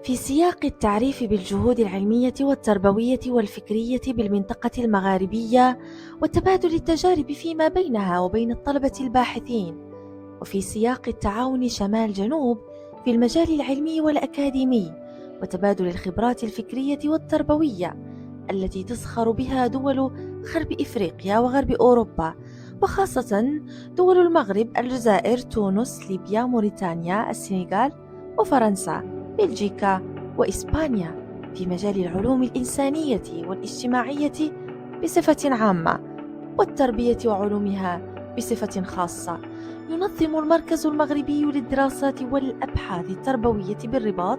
في سياق التعريف بالجهود العلمية والتربوية والفكرية بالمنطقة المغاربية وتبادل التجارب فيما بينها وبين الطلبة الباحثين، وفي سياق التعاون شمال جنوب في المجال العلمي والأكاديمي وتبادل الخبرات الفكرية والتربوية التي تزخر بها دول غرب إفريقيا وغرب أوروبا، وخاصة دول المغرب: الجزائر، تونس، ليبيا، موريتانيا، السنغال، وفرنسا، بلجيكا، وإسبانيا، في مجال العلوم الإنسانية والاجتماعية بصفة عامة، والتربية وعلومها بصفة خاصة. ينظم المركز المغربي للدراسات والأبحاث التربوية بالرباط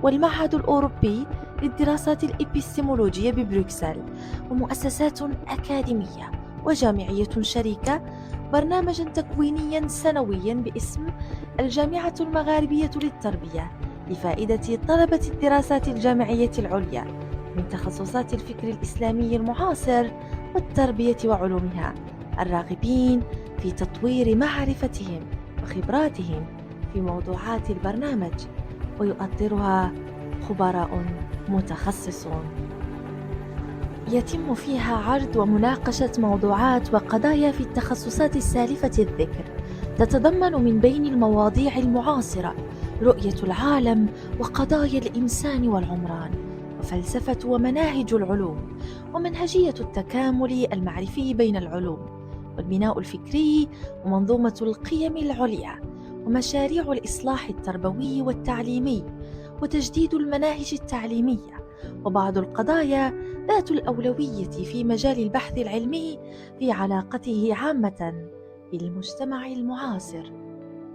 والمعهد الأوروبي للدراسات الإبستمولوجية ببروكسل ومؤسسات أكاديمية وجامعية شريكة برنامجا تكوينيا سنويا باسم الجامعة المغاربية للتربية لفائدة طلبة الدراسات الجامعية العليا من تخصصات الفكر الإسلامي المعاصر والتربية وعلومها، الراغبين في تطوير معرفتهم وخبراتهم في موضوعات البرنامج، ويؤطرها خبراء متخصصون. يتم فيها عرض ومناقشة موضوعات وقضايا في التخصصات السالفة الذكر، تتضمن من بين المواضيع المعاصرة رؤية العالم وقضايا الإنسان والعمران، وفلسفة ومناهج العلوم، ومنهجية التكامل المعرفي بين العلوم، والبناء الفكري، ومنظومة القيم العليا، ومشاريع الإصلاح التربوي والتعليمي، وتجديد المناهج التعليمية، وبعض القضايا ذات الأولوية في مجال البحث العلمي في علاقته عامة بالمجتمع المعاصر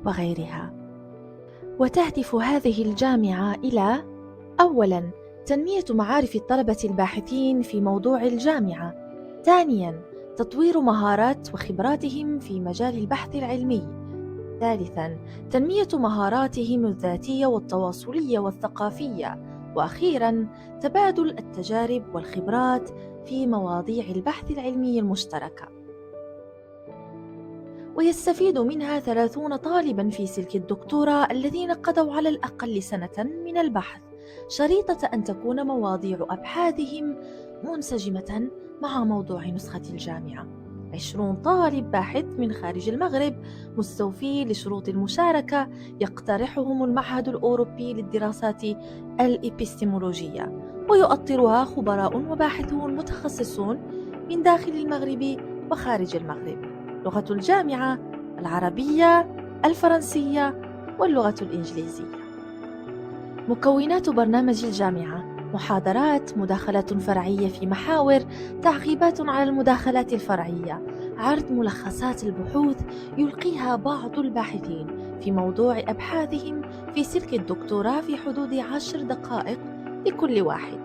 وغيرها. وتهدف هذه الجامعة إلى: أولاً، تنمية معارف الطلبة الباحثين في موضوع الجامعة. ثانياً، تطوير مهارات وخبراتهم في مجال البحث العلمي. ثالثاً، تنمية مهاراتهم الذاتية والتواصلية والثقافية. وأخيراً، تبادل التجارب والخبرات في مواضيع البحث العلمي المشتركة. ويستفيد منها 30 طالباً في سلك الدكتوراه الذين قضوا على الأقل سنة من البحث، شريطة أن تكون مواضيع أبحاثهم منسجمة مع موضوع نسخة الجامعة. 20 طالب باحث من خارج المغرب مستوفي لشروط المشاركة يقترحهم المعهد الأوروبي للدراسات الإبستمولوجية، ويؤطرها خبراء وباحثون متخصصون من داخل المغرب وخارج المغرب. لغة الجامعة: العربية، الفرنسية، واللغة الإنجليزية. مكونات برنامج الجامعة: محاضرات، مداخلات فرعية في محاور، تعقيبات على المداخلات الفرعية، عرض ملخصات البحوث يلقيها بعض الباحثين في موضوع أبحاثهم في سلك الدكتوراه في حدود 10 دقائق لكل واحد،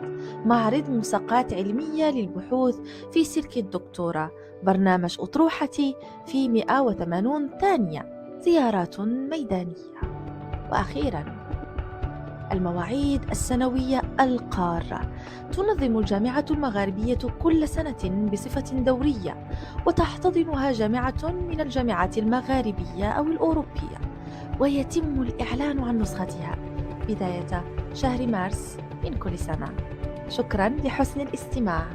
معرض ملصقات علمية للبحوث في سلك الدكتوراه، برنامج أطروحتي في 180 ثانية، زيارات ميدانية. وأخيراً، المواعيد السنوية القارة: تنظم الجامعة المغاربية كل سنة بصفة دورية، وتحتضنها جامعة من الجامعات المغاربية أو الأوروبية، ويتم الإعلان عن نسختها بداية شهر مارس من كل سنة. شكراً لحسن الاستماع.